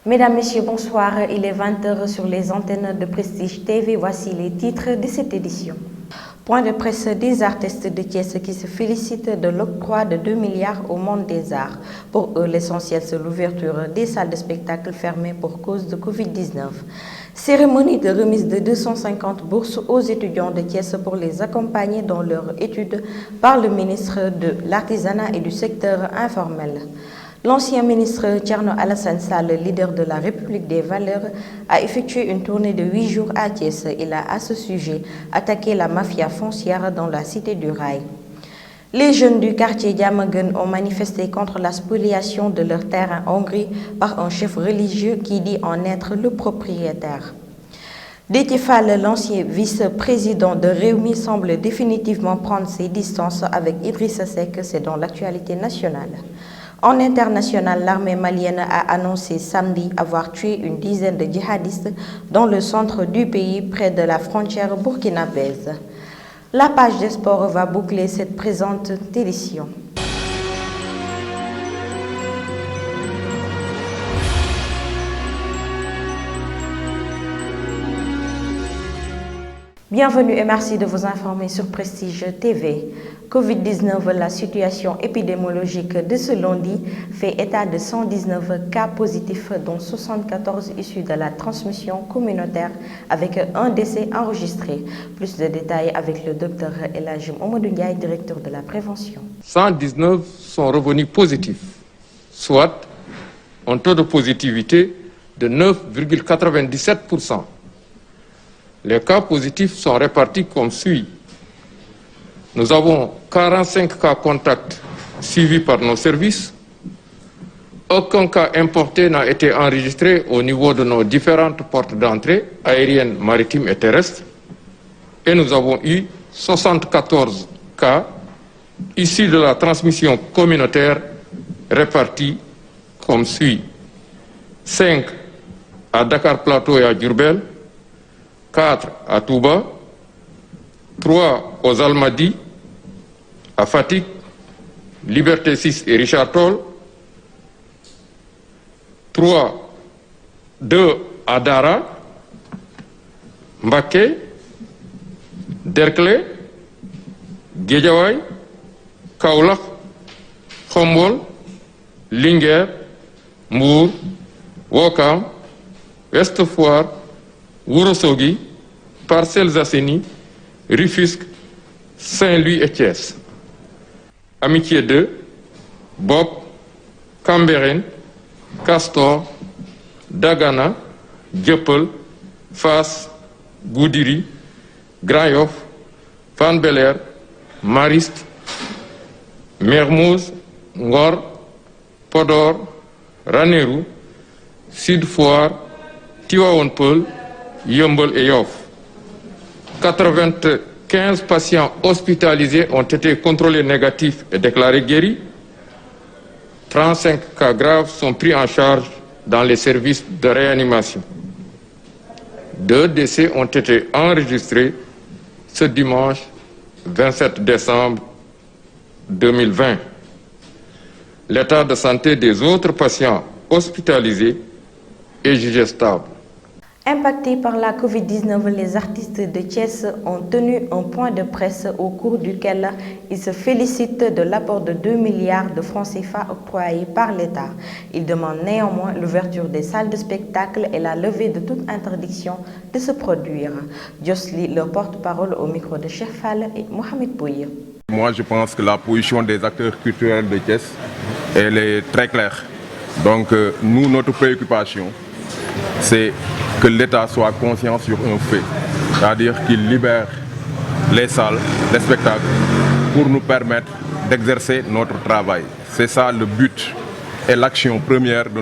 Mesdames, Messieurs, bonsoir. Il est 20h sur les antennes de Prestige TV. Voici les titres de cette édition. Point de presse des artistes de Thiès qui se félicitent de l'octroi de 2 milliards au monde des arts. Pour eux, l'essentiel, c'est l'ouverture des salles de spectacle fermées pour cause de Covid-19. Cérémonie de remise de 250 bourses aux étudiants de Thiès pour les accompagner dans leurs études par le ministre de l'Artisanat et du secteur informel. L'ancien ministre Thierno Alassane Sall, leader de la République des valeurs, a effectué une tournée de 8 jours à Thiès. Il a, à ce sujet, attaqué la mafia foncière dans la cité du Rail. Les jeunes du quartier Diamaguène ont manifesté contre la spoliation de leur terre en Hongrie par un chef religieux qui dit en être le propriétaire. Déthié Fall, l'ancien vice-président de Rewmi, semble définitivement prendre ses distances avec Idrissa Seck, c'est dans l'actualité nationale. En international, l'armée malienne a annoncé samedi avoir tué une dizaine de djihadistes dans le centre du pays, près de la frontière burkinabèse. La page des sports va boucler cette présente édition. Bienvenue et merci de vous informer sur Prestige TV. Covid-19, la situation épidémiologique de ce lundi fait état de 119 cas positifs, dont 74 issus de la transmission communautaire avec un décès enregistré. Plus de détails avec le docteur El Hadji Mamadou Ndiaye, directeur de la prévention. 119 sont revenus positifs, soit un taux de positivité de 9,97%. Les cas positifs sont répartis comme suit. Nous avons 45 cas contacts suivis par nos services. Aucun cas importé n'a été enregistré au niveau de nos différentes portes d'entrée aériennes, maritimes et terrestres. Et nous avons eu 74 cas issus de la transmission communautaire répartis comme suit. 5 à Dakar Plateau et à Diourbel, 4 à Touba, 3 aux Almadies, à Fatick, Liberté 6 et Richard Toll, 2 à Dara, Mbacké, Derklé, Guédiawaye, Kaolack, Khombol, Linguère, Mbour, Ouakam, Ouest Foire, Ourossogui, Parcelles Assainies, Rufisque, Saint-Louis et Thiès. Amitié 2, Bopp, Cambérène, Castor, Dagana, Dieuppeul, Fass, Goudiri, Grand Yoff, Fann Bel-Air, Mariste, Mermoz, Ngor, Podor, Ranérou, Sud Foire, Tivaouane Peulh, Yeumbeul et Yoff. 95 patients hospitalisés ont été contrôlés négatifs et déclarés guéris. 35 cas graves sont pris en charge dans les services de réanimation. 2 décès ont été enregistrés ce dimanche 27 décembre 2020. L'état de santé des autres patients hospitalisés est jugé stable. Impactés par la Covid-19, les artistes de Thiès ont tenu un point de presse au cours duquel ils se félicitent de l'apport de 2 milliards de francs CFA octroyés par l'État. Ils demandent néanmoins l'ouverture des salles de spectacle et la levée de toute interdiction de se produire. Diosli, leur porte-parole au micro de Cheikh Fall et Mohamed Bouye. Moi, je pense que la position des acteurs culturels de Thiès, elle est très claire. Donc, nous, notre préoccupation, c'est que l'État soit conscient sur un fait, c'est-à-dire qu'il libère les salles, les spectacles, pour nous permettre d'exercer notre travail. C'est ça le but et l'action première de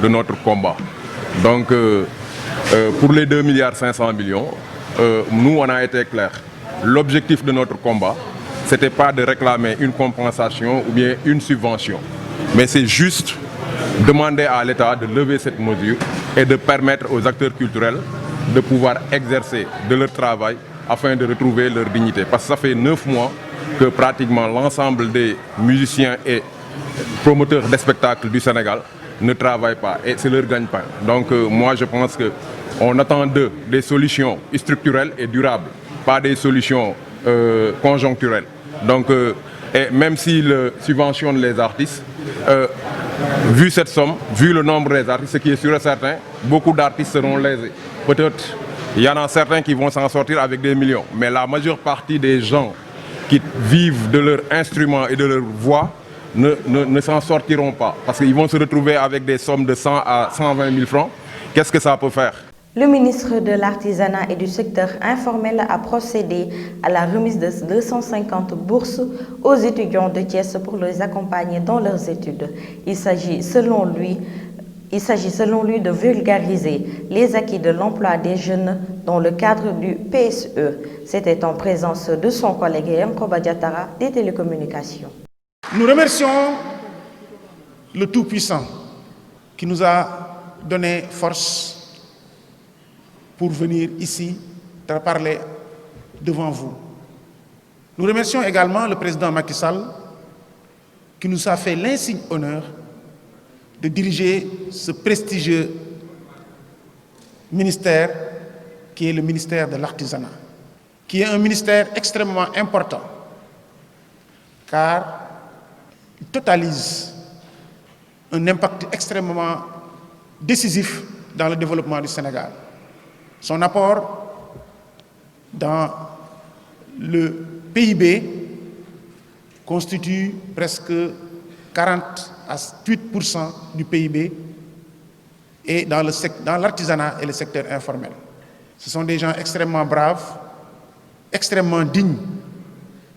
notre combat. Donc, pour les 2,5 milliards, nous, on a été clair. L'objectif de notre combat, ce n'était pas de réclamer une compensation ou bien une subvention, mais c'est juste demander à l'État de lever cette mesure et de permettre aux acteurs culturels de pouvoir exercer de leur travail afin de retrouver leur dignité. Parce que ça fait 9 mois que pratiquement l'ensemble des musiciens et promoteurs de spectacles du Sénégal ne travaillent pas et c'est leur gagne-pain. Donc moi je pense qu'on attend d'eux des solutions structurelles et durables, pas des solutions conjoncturelles. Donc et même s'ils subventionnent les artistes, vu cette somme, vu le nombre des artistes, ce qui est sûr et certain, beaucoup d'artistes seront lésés. Peut-être il y en a certains qui vont s'en sortir avec des millions, mais la majeure partie des gens qui vivent de leur instrument et de leur voix ne s'en sortiront pas. Parce qu'ils vont se retrouver avec des sommes de 100 à 120 000 francs. Qu'est-ce que ça peut faire? Le ministre de l'Artisanat et du secteur informel a procédé à la remise de 250 bourses aux étudiants de Thiès pour les accompagner dans leurs études. Il s'agit selon lui de vulgariser les acquis de l'emploi des jeunes dans le cadre du PSE. C'était en présence de son collègue Yankhoba Diattara des télécommunications. Nous remercions le Tout-Puissant qui nous a donné force pour venir ici parler devant vous. Nous remercions également le président Macky Sall qui nous a fait l'insigne honneur de diriger ce prestigieux ministère qui est le ministère de l'Artisanat, qui est un ministère extrêmement important car il totalise un impact extrêmement décisif dans le développement du Sénégal. Son apport dans le PIB constitue presque 40 à 8% du PIB et dans l'artisanat et le secteur informel. Ce sont des gens extrêmement braves, extrêmement dignes,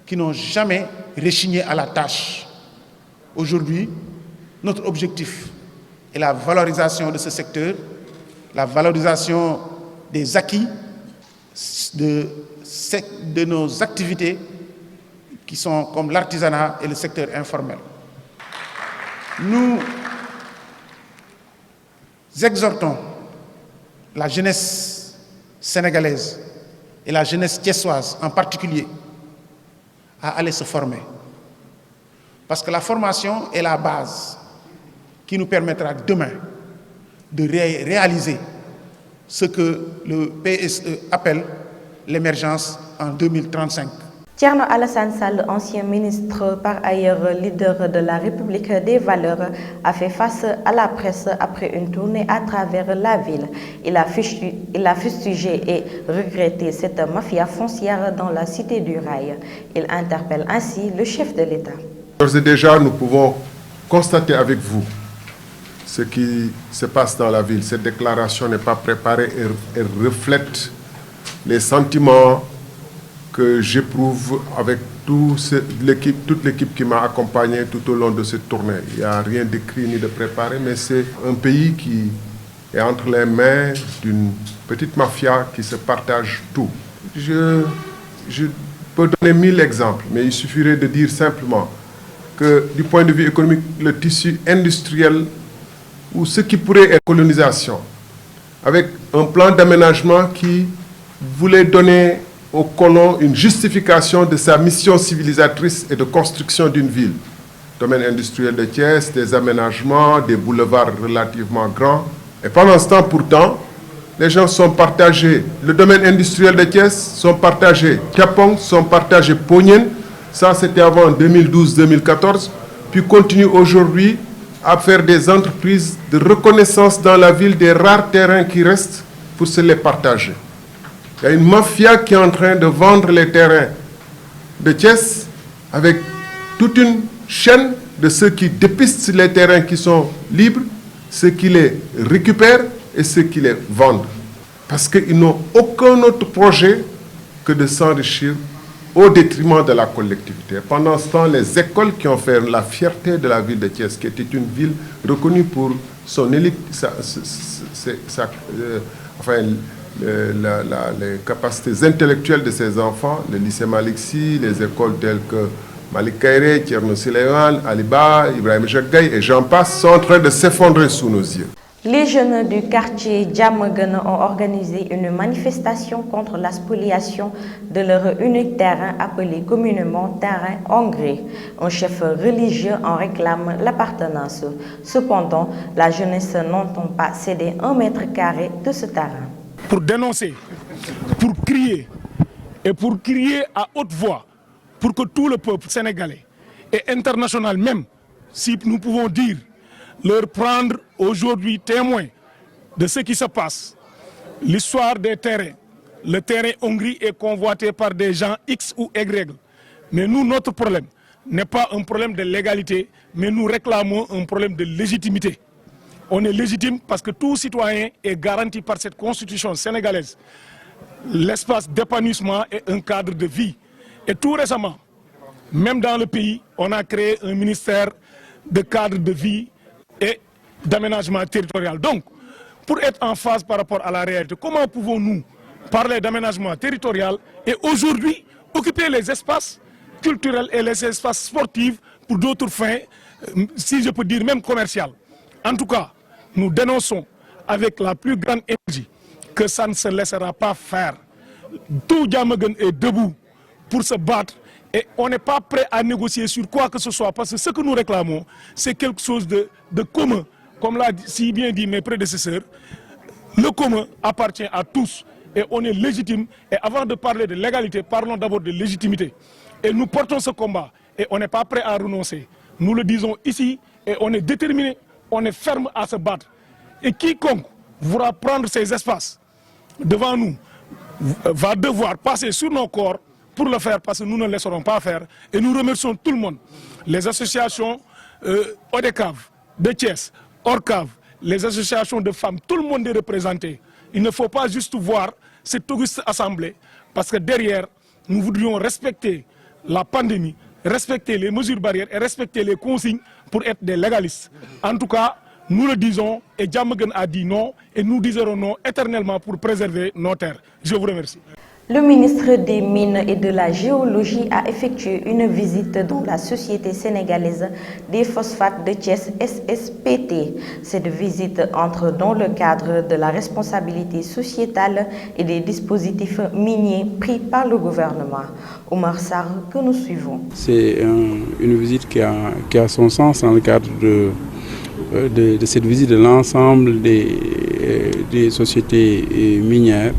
qui n'ont jamais rechigné à la tâche. Aujourd'hui, notre objectif est la valorisation de ce secteur, la valorisation des acquis de nos activités qui sont comme l'artisanat et le secteur informel. Nous exhortons la jeunesse sénégalaise et la jeunesse thiessoise en particulier à aller se former. Parce que la formation est la base qui nous permettra demain de réaliser ce que le PSE appelle l'émergence en 2035. Thierno Alassane Sall, ancien ministre par ailleurs leader de la République des valeurs, a fait face à la presse après une tournée à travers la ville. Il a fustigé et regretté cette mafia foncière dans la cité du Rail. Il interpelle ainsi le chef de l'État. D'ores et déjà, nous pouvons constater avec vous ce qui se passe dans la ville. Cette déclaration n'est pas préparée et reflète les sentiments que j'éprouve avec toute l'équipe qui m'a accompagné tout au long de cette tournée. Il n'y a rien d'écrit ni de préparé, mais c'est un pays qui est entre les mains d'une petite mafia qui se partage tout. Je peux donner 1000 exemples, mais il suffirait de dire simplement que du point de vue économique, le tissu industriel ou ce qui pourrait être colonisation, avec un plan d'aménagement qui voulait donner aux colons une justification de sa mission civilisatrice et de construction d'une ville. Domaine industriel de Thiès, des aménagements, des boulevards relativement grands. Et pendant ce temps, pourtant, les gens sont partagés. Le domaine industriel de Thiès sont partagés. Kapong sont partagés. Ponyen, ça c'était avant 2012-2014, puis continue aujourd'hui à faire des entreprises de reconnaissance dans la ville des rares terrains qui restent pour se les partager. Il y a une mafia qui est en train de vendre les terrains de Thiès avec toute une chaîne de ceux qui dépistent les terrains qui sont libres, ceux qui les récupèrent et ceux qui les vendent. Parce qu'ils n'ont aucun autre projet que de s'enrichir au détriment de la collectivité. Pendant ce temps, les écoles qui ont fait la fierté de la ville de Thiès, qui était une ville reconnue pour son élite, les capacités intellectuelles de ses enfants, le lycée Malick Sy, les écoles telles que Malick Kairé, Thierno Souleymane, Aliba, Ibrahim Jacques Gaye et j'en passe, sont en train de s'effondrer sous nos yeux. Les jeunes du quartier Diamaguène ont organisé une manifestation contre la spoliation de leur unique terrain appelé communément terrain Hongrie. Un chef religieux en réclame l'appartenance. Cependant, la jeunesse n'entend pas céder 1 mètre carré de ce terrain. Pour dénoncer, pour crier et pour crier à haute voix pour que tout le peuple sénégalais et international même, si nous pouvons dire, leur prendre aujourd'hui témoin de ce qui se passe. L'histoire des terrains. Le terrain Hongrie est convoité par des gens X ou Y. Mais nous, notre problème n'est pas un problème de légalité, mais nous réclamons un problème de légitimité. On est légitime parce que tout citoyen est garanti par cette constitution sénégalaise l'espace d'épanouissement et un cadre de vie. Et tout récemment, même dans le pays, on a créé un ministère de cadre de vie et d'aménagement territorial. Donc, pour être en phase par rapport à la réalité, comment pouvons-nous parler d'aménagement territorial et aujourd'hui occuper les espaces culturels et les espaces sportifs pour d'autres fins, si je peux dire même commerciales? En tout cas, nous dénonçons avec la plus grande énergie que ça ne se laissera pas faire. Tout Diamaguène est debout pour se battre et on n'est pas prêt à négocier sur quoi que ce soit parce que ce que nous réclamons, c'est quelque chose de commun. Comme l'a si bien dit mes prédécesseurs, le commun appartient à tous et on est légitime. Et avant de parler de légalité, parlons d'abord de légitimité. Et nous portons ce combat et on n'est pas prêt à renoncer. Nous le disons ici et on est déterminé, on est ferme à se battre. Et quiconque voudra prendre ces espaces devant nous va devoir passer sur nos corps pour le faire parce que nous ne laisserons pas faire. Et nous remercions tout le monde, les associations ODECAV, de Thiès, ORCAV, les associations de femmes, tout le monde est représenté. Il ne faut pas juste voir cette auguste assemblée parce que derrière, nous voudrions respecter la pandémie, respecter les mesures barrières et respecter les consignes pour être des légalistes. En tout cas, nous le disons et Diamaguène a dit non et nous diserons non éternellement pour préserver nos terres. Je vous remercie. Le ministre des Mines et de la Géologie a effectué une visite dans la société sénégalaise des phosphates de Thiès SSPT. Cette visite entre dans le cadre de la responsabilité sociétale et des dispositifs miniers pris par le gouvernement. Omar Sarr, que nous suivons. C'est une visite qui a son sens dans le cadre de cette visite de l'ensemble des sociétés minières.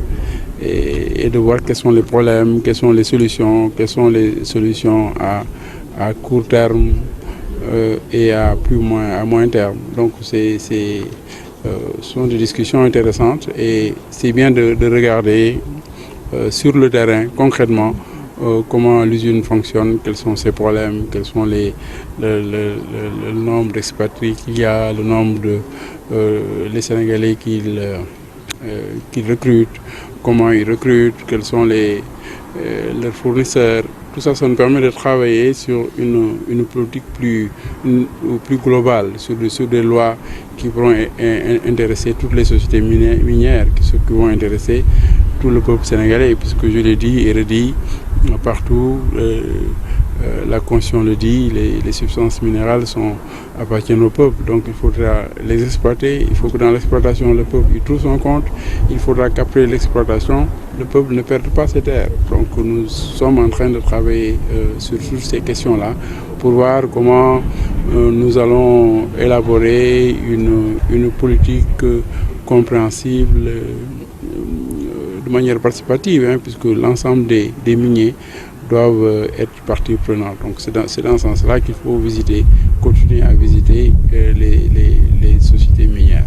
Et de voir quels sont les problèmes, quelles sont les solutions à court terme et à moyen terme. Donc ce sont des discussions intéressantes et c'est bien de regarder sur le terrain concrètement comment l'usine fonctionne, quels sont ses problèmes, quels sont le nombre d'expatriés qu'il y a, le nombre de les Sénégalais qu'il recrute, comment ils recrutent, quels sont leurs fournisseurs. Tout ça, ça nous permet de travailler sur une politique plus globale, sur des lois qui pourront intéresser toutes les sociétés minières, qui vont intéresser tout le peuple sénégalais, puisque je l'ai dit et redit partout, la Constitution le dit, les substances minérales appartiennent au peuple, donc il faudra les exploiter, il faut que dans l'exploitation le peuple y trouve son compte, il faudra qu'après l'exploitation, le peuple ne perde pas ses terres. Donc nous sommes en train de travailler sur ces questions-là pour voir comment nous allons élaborer une politique compréhensible de manière participative, puisque l'ensemble des miniers doivent être partie prenante. Donc c'est dans ce sens-là qu'il faut continuer à visiter les sociétés minières.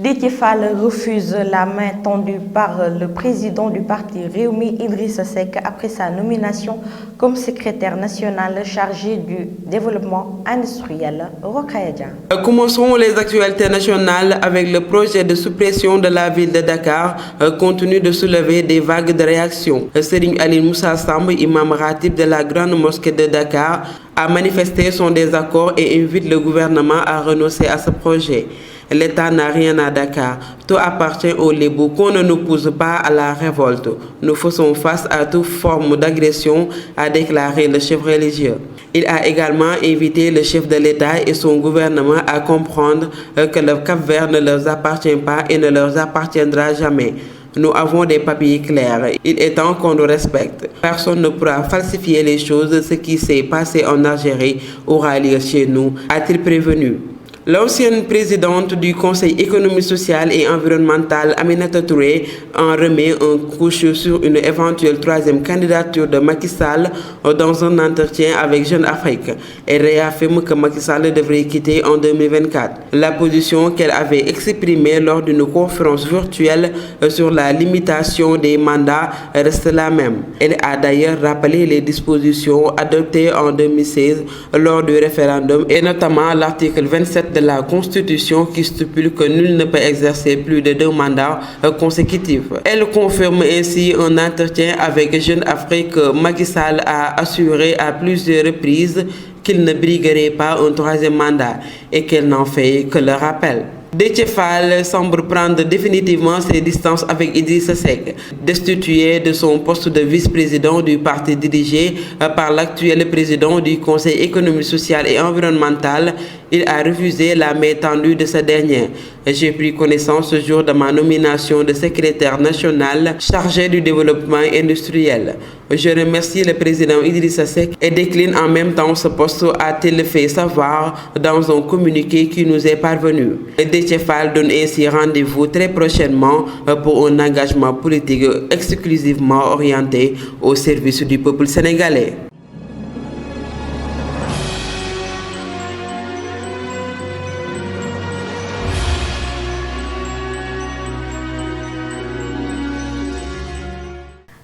Déthié Fall refuse la main tendue par le président du parti Rewmi Idrissa Seck après sa nomination comme secrétaire national chargé du développement industriel. Rokhaya Dieng. Commençons les actualités nationales avec le projet de suppression de la ville de Dakar, continue de soulever des vagues de réactions. Serigne Ali Moussa Samb, imam ratib de la grande mosquée de Dakar, a manifesté son désaccord et invite le gouvernement à renoncer à ce projet. L'État n'a rien à Dakar. Tout appartient aux Lébou. Qu'on ne nous pousse pas à la révolte. Nous faisons face à toute forme d'agression, a déclaré le chef religieux. Il a également invité le chef de l'État et son gouvernement à comprendre que le Cap-Vert ne leur appartient pas et ne leur appartiendra jamais. Nous avons des papiers clairs. Il est temps qu'on nous respecte. Personne ne pourra falsifier les choses. Ce qui s'est passé en Algérie aura lieu chez nous, a-t-il prévenu. L'ancienne présidente du Conseil économique, social et environnemental, Aminata Touré, en remet un couche sur une éventuelle troisième candidature de Macky Sall dans un entretien avec Jeune Afrique. Elle réaffirme que Macky Sall devrait quitter en 2024. La position qu'elle avait exprimée lors d'une conférence virtuelle sur la limitation des mandats reste la même. Elle a d'ailleurs rappelé les dispositions adoptées en 2016 lors du référendum et notamment l'article 27 de la Constitution qui stipule que nul ne peut exercer plus de 2 mandats consécutifs. Elle confirme ainsi un entretien avec Jeune Afrique que Macky Sall a assuré à plusieurs reprises qu'il ne briguerait pas un 3e mandat et qu'elle n'en fait que le rappel. Déthié Fall semble prendre définitivement ses distances avec Idrissa Seck. Destitué de son poste de vice-président du parti dirigé par l'actuel président du Conseil économique, social et environnemental, il a refusé la main tendue de ce dernier. J'ai pris connaissance ce jour de ma nomination de secrétaire national chargé du développement industriel. Je remercie le président Idrissa Seck et décline en même temps ce poste, a-t-il fait savoir dans un communiqué qui nous est parvenu. Déthié Fall donne ainsi rendez-vous très prochainement pour un engagement politique exclusivement orienté au service du peuple sénégalais.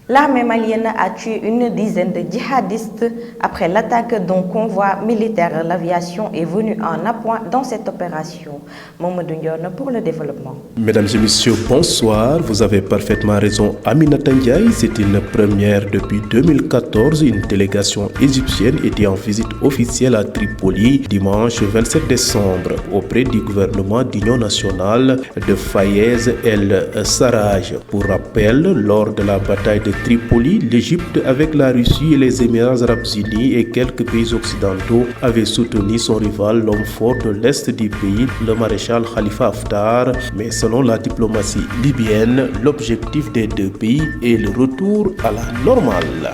L'armée malienne a tué une dizaine de djihadistes après l'attaque d'un convoi militaire. L'aviation est venue en appoint dans cette opération. Mamadou Ndione pour le développement. Mesdames et messieurs, bonsoir. Vous avez parfaitement raison. Aminata Ndiaye, c'est une première depuis 2014. Une délégation égyptienne était en visite officielle à Tripoli dimanche 27 décembre auprès du gouvernement d'union nationale de Fayez el-Sarraj. Pour rappel, lors de la bataille de Tripoli, l'Égypte, avec la Russie et les Émirats arabes unis et quelques pays occidentaux, avait soutenu son rival, l'homme fort de l'Est du pays, le maréchal Khalifa Haftar. Mais selon la diplomatie libyenne, l'objectif des deux pays est le retour à la normale.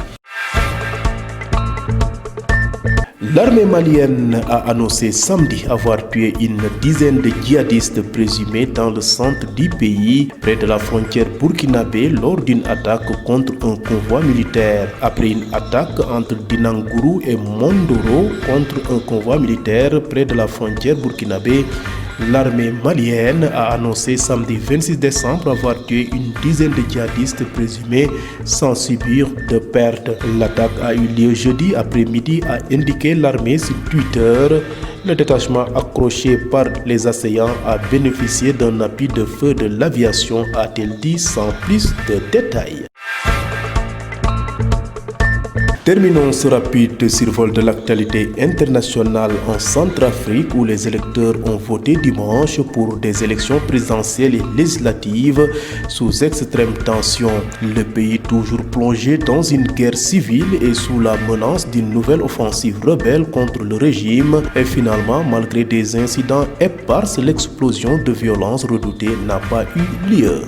L'armée malienne a annoncé samedi avoir tué une dizaine de djihadistes présumés dans le centre du pays, près de la frontière burkinabé, lors d'une attaque contre un convoi militaire. Après une attaque entre Dinangourou et Mondoro contre un convoi militaire près de la frontière burkinabé, l'armée malienne a annoncé samedi 26 décembre avoir tué une dizaine de djihadistes présumés sans subir de pertes. L'attaque a eu lieu jeudi après-midi, a indiqué l'armée sur Twitter. Le détachement accroché par les assaillants a bénéficié d'un appui de feu de l'aviation, a-t-elle dit sans plus de détails. Terminons ce rapide survol de l'actualité internationale en Centrafrique où les électeurs ont voté dimanche pour des élections présidentielles et législatives sous extrême tension. Le pays toujours plongé dans une guerre civile et sous la menace d'une nouvelle offensive rebelle contre le régime. Et finalement, malgré des incidents épars, l'explosion de violence redoutée n'a pas eu lieu.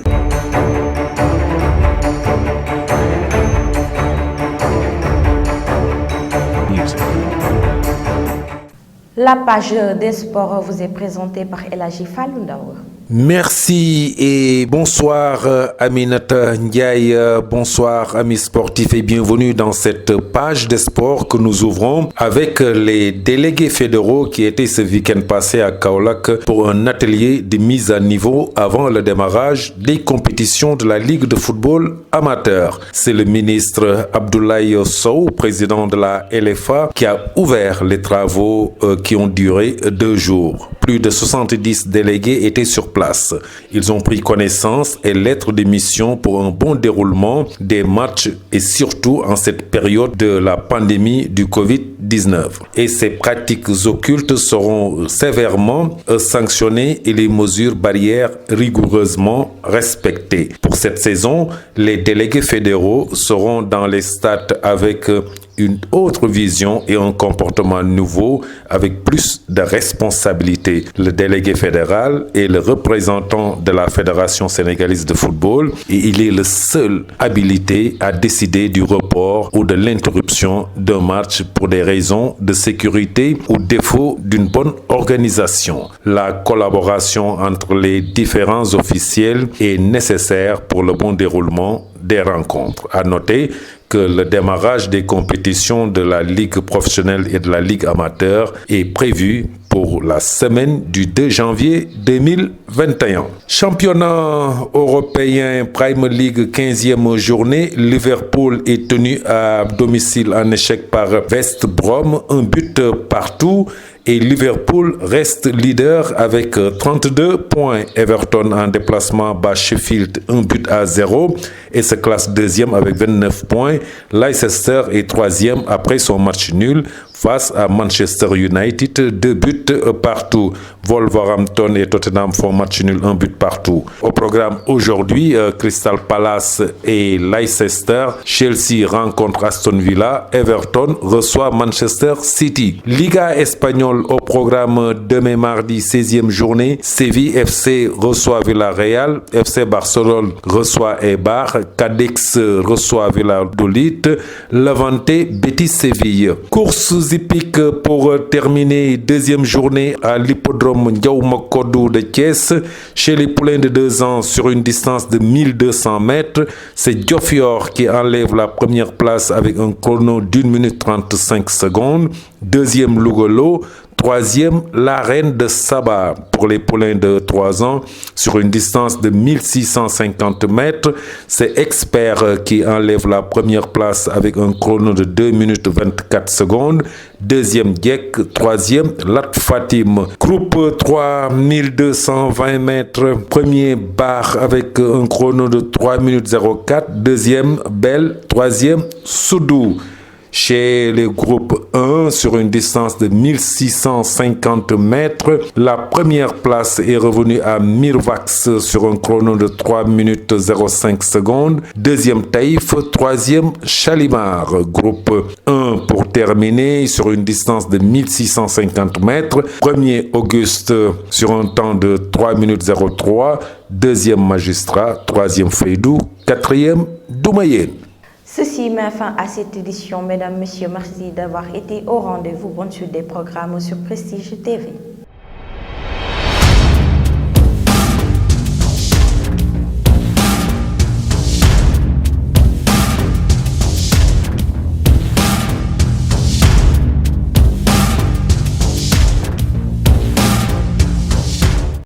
La page des sports vous est présentée par El Hadji Fallou Ndaw. Merci et bonsoir Aminata Ndiaye, bonsoir amis sportifs et bienvenue dans cette page des sports que nous ouvrons avec les délégués fédéraux qui étaient ce week-end passé à Kaolack pour un atelier de mise à niveau avant le démarrage des compétitions de la Ligue de football amateur. C'est le ministre Abdoulaye Sow, président de la LFA, qui a ouvert les travaux qui ont duré 2 jours. Plus de 70 délégués étaient sur place. Ils ont pris connaissance et lettre de mission pour un bon déroulement des matchs et surtout en cette période de la pandémie du Covid-19. 2019. Et ces pratiques occultes seront sévèrement sanctionnées et les mesures barrières rigoureusement respectées. Pour cette saison, les délégués fédéraux seront dans les stades avec une autre vision et un comportement nouveau avec plus de responsabilité. Le délégué fédéral est le représentant de la Fédération sénégalaise de football et il est le seul habilité à décider du report ou de l'interruption d'un match pour des raisons de sécurité ou défaut d'une bonne organisation. La collaboration entre les différents officiels est nécessaire pour le bon déroulement des rencontres. À noter que le démarrage des compétitions de la Ligue professionnelle et de la Ligue amateur est prévu pour la semaine du 2 janvier 2021. Championnat européen Prime League 15e journée, Liverpool est tenu à domicile en échec par West Brom, un but partout. Et Liverpool reste leader avec 32 points. Everton en déplacement bat Sheffield 1-0 et se classe deuxième avec 29 points. Leicester est troisième après son match nul face à Manchester United, 2 buts partout. Wolverhampton et Tottenham font match nul, 1 but partout. Au programme aujourd'hui, Crystal Palace et Leicester, Chelsea rencontre Aston Villa, Everton reçoit Manchester City. Liga espagnole au programme demain mardi 16e journée, Séville FC reçoit Villarreal, FC Barcelone reçoit Eibar, Cadix reçoit Valladolid, Levante Betis Séville. Courses hippiques pour terminer deuxième journée à l'hippodrome Ndiaw Macodou de Thiès. Chez les poulains de 2 ans sur une distance de 1200 mètres, c'est Diofior qui enlève la première place avec un chrono d'1 minute 35 secondes. Deuxième Lugolo. Troisième, la reine de Saba pour les poulains de 3 ans sur une distance de 1650 mètres. C'est Expert qui enlève la première place avec un chrono de 2 minutes 24 secondes. Deuxième, Diek. Troisième, Lat Fatim. Groupe 3220 mètres. Premier, Bar avec un chrono de 3 minutes 04. Deuxième, Belle. Troisième, Soudou. Chez les groupes 1, sur une distance de 1650 mètres, la première place est revenue à Mirvax sur un chrono de 3 minutes 05 secondes. Deuxième Taïf, troisième Chalimar. Groupe 1 pour terminer sur une distance de 1650 mètres. Premier Auguste sur un temps de 3 minutes 03. Deuxième Magistrat, troisième Feydou, quatrième Doumayen. Ceci met fin à cette édition. Mesdames, Messieurs, merci d'avoir été au rendez-vous. Bonne suite des programmes sur Prestige TV.